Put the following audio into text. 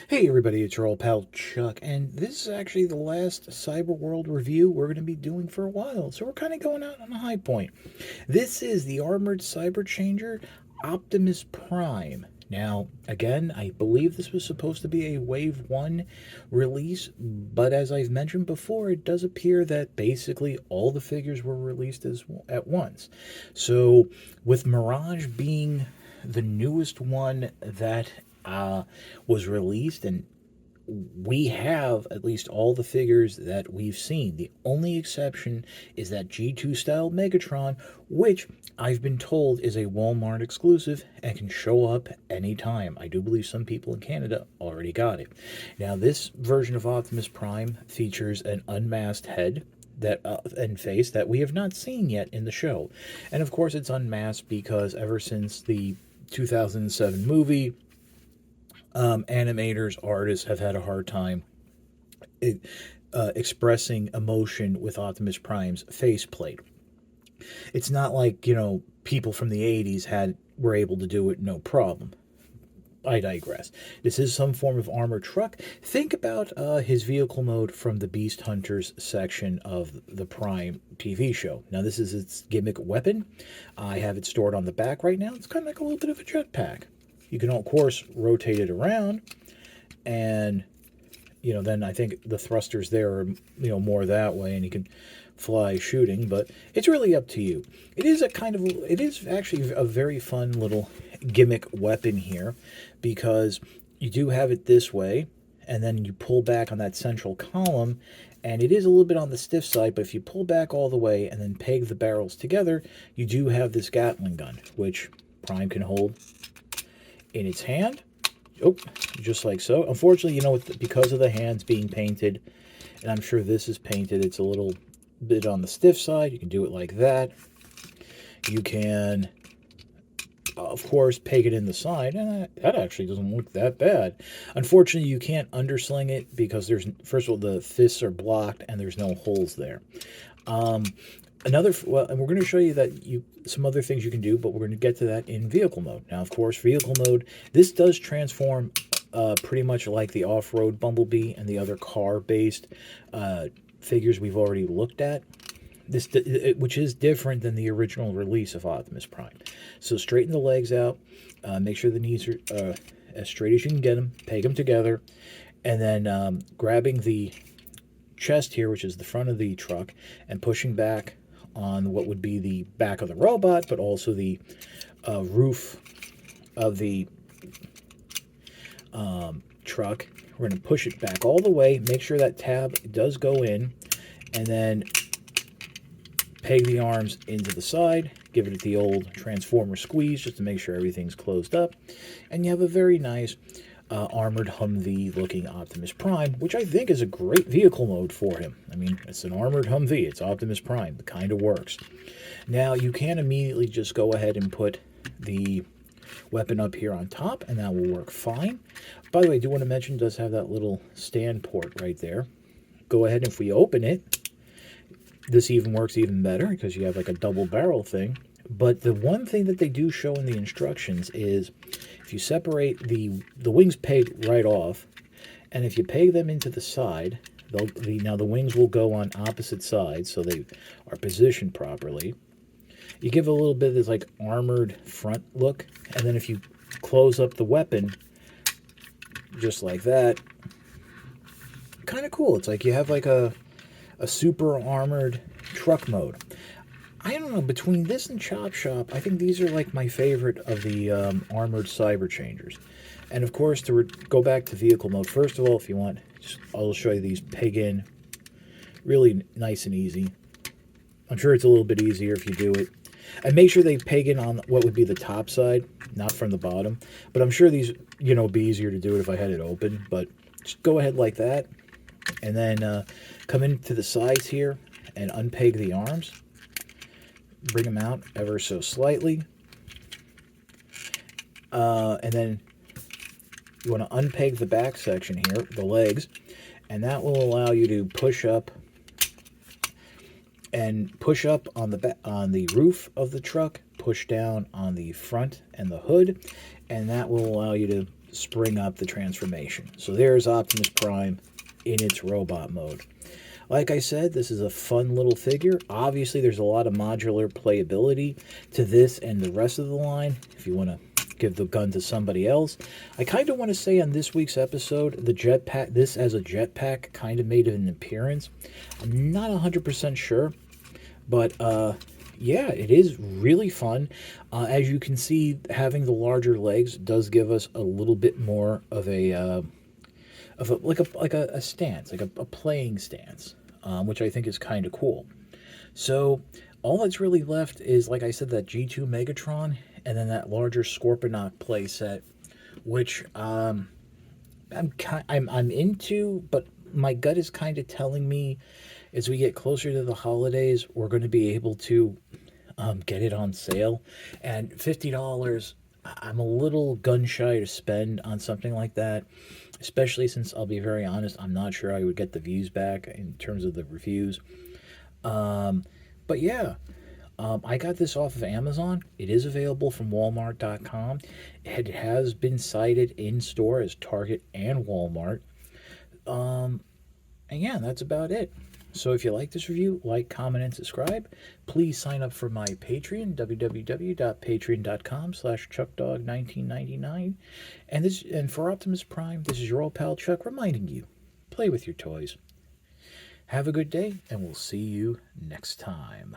Hey everybody, it's your old pal Chuck, and this is actually the last Cyberworld review we're going to be doing for a while, so we're kind of going out on a high point. This is the Armored Cyber Changer Optimus Prime. Now, again, I believe this was supposed to be a Wave 1 release, but as I've mentioned before, it does appear that basically all the figures were released at once. So, with Mirage being the newest one that was released, and we have at least all the figures that we've seen. The only exception is that G2 style Megatron, which I've been told is a Walmart exclusive and can show up anytime. I do believe some people in Canada already got it. Now, this version of Optimus Prime features an unmasked head that and face that we have not seen yet in the show. And of course it's unmasked because ever since the 2007 movie, animators, artists have had a hard time expressing emotion with Optimus Prime's faceplate. It's not like, people from the 80s were able to do it no problem. I digress. This is some form of armored truck. Think about his vehicle mode from the Beast Hunters section of the Prime TV show. Now, this is its gimmick weapon. I have it stored on the back right now. It's kind of like a little bit of a jetpack. You can, of course, rotate it around, and then I think the thrusters there are more that way, and you can fly shooting. But it's really up to you. It is actually a very fun little gimmick weapon here, because you do have it this way, and then you pull back on that central column, and it is a little bit on the stiff side, but if you pull back all the way and then peg the barrels together, you do have this Gatling gun, which Prime can hold in its hand. Oh, just like so. Unfortunately, because of the hands being painted, and I'm sure this is painted, it's a little bit on the stiff side. You can do it like that. You can, of course, peg it in the side, and that actually doesn't look that bad. Unfortunately, you can't undersling it because first of all, the fists are blocked and there's no holes there. And we're going to show you some other things you can do, but we're going to get to that in vehicle mode. Now, of course, vehicle mode, this does transform pretty much like the off-road Bumblebee and the other car-based figures we've already looked at. Which is different than the original release of Optimus Prime. So straighten the legs out, make sure the knees are as straight as you can get them, peg them together, and then grabbing the chest here, which is the front of the truck, and pushing back on what would be the back of the robot, but also the roof of the truck. We're going to push it back all the way, make sure that tab does go in, and then peg the arms into the side, give it the old transformer squeeze just to make sure everything's closed up, and you have a very nice armored Humvee looking Optimus Prime, which I think is a great vehicle mode for him. I mean, it's an armored Humvee, it's Optimus Prime, it kind of works. Now, you can immediately just go ahead and put the weapon up here on top, and that will work fine. By the way, I do want to mention, it does have that little stand port right there. Go ahead, and if we open it, this even works even better because you have like a double barrel thing. But the one thing that they do show in the instructions is if you separate the wings peg right off, and if you peg them into the side, now the wings will go on opposite sides so they are positioned properly. You give a little bit of this like armored front look, and then if you close up the weapon just like that, kind of cool. It's like you have like a super armored truck mode. I don't know, between this and Chop Shop, I think these are like my favorite of the armored cyber changers. And of course, to go back to vehicle mode, first of all, if you want, I'll show you these peg in. Really nice and easy. I'm sure it's a little bit easier if you do it. And make sure they peg in on what would be the top side, not from the bottom. But I'm sure these, would be easier to do it if I had it open. But just go ahead like that. And then come into the sides here and unpeg the arms. Bring them out ever so slightly. And then you want to unpeg the back section here, the legs, and that will allow you to push up on the roof of the truck, push down on the front and the hood, and that will allow you to spring up the transformation. So there's Optimus Prime in its robot mode. Like I said, this is a fun little figure. Obviously, there's a lot of modular playability to this and the rest of the line. If you want to give the gun to somebody else, I kind of want to say on this week's episode, the jetpack, this as a jetpack, kind of made an appearance. I'm not 100% sure, but yeah, it is really fun. As you can see, having the larger legs does give us a little bit more of a stance, like a playing stance, which I think is kind of cool. So all that's really left is, like I said, that G2 Megatron and then that larger Scorponok playset, which I'm into, but my gut is kind of telling me as we get closer to the holidays, we're going to be able to get it on sale. And $50, I'm a little gun shy to spend on something like that, especially since I'll be very honest, I'm not sure I would get the views back in terms of the reviews. But yeah, I got this off of Amazon. It is available from Walmart.com. It has been cited in store as Target and Walmart. And yeah, that's about it. So if you like this review, like, comment, and subscribe. Please sign up for my Patreon, www.patreon.com/ChuckDog1999. And for Optimus Prime, this is your old pal Chuck reminding you, play with your toys. Have a good day, and we'll see you next time.